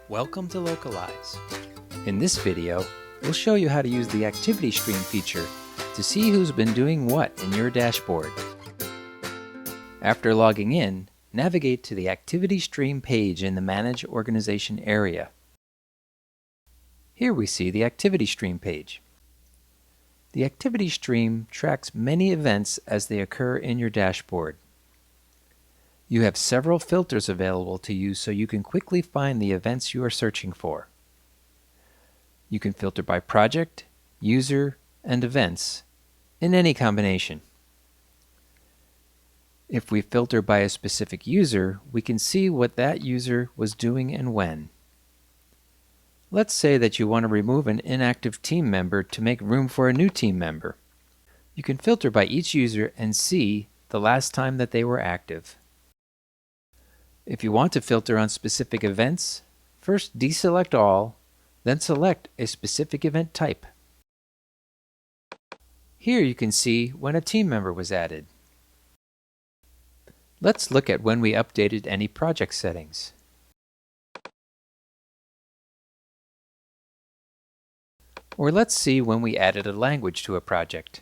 Welcome to Localize. In this video, we'll show you how to use the activity stream feature to see who's been doing what in your dashboard. After logging in, navigate to the activity stream page in the Manage Organization area. Here we see the activity stream page. The activity stream tracks many events as they occur in your dashboard. You have several filters available to you so you can quickly find the events you are searching for. You can filter by project, user, and events in any combination. If we filter by a specific user, we can see what that user was doing and when. Let's say that you want to remove an inactive team member to make room for a new team member. You can filter by each user and see the last time that they were active. If you want to filter on specific events, first deselect all, then select a specific event type. Here you can see when a team member was added. Let's look at when we updated any project settings. Or let's see when we added a language to a project.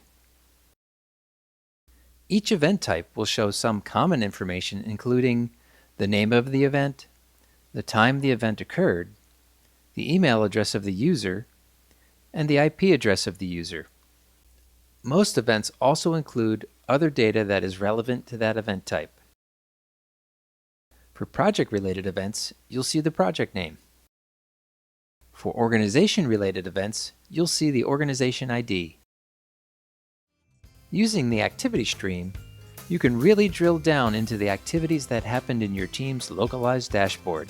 Each event type will show some common information, including the name of the event, the time the event occurred, the email address of the user, and the IP address of the user. Most events also include other data that is relevant to that event type. For project-related events, you'll see the project name. For organization-related events, you'll see the organization ID. Using the activity stream, you can really drill down into the activities that happened in your team's localized dashboard.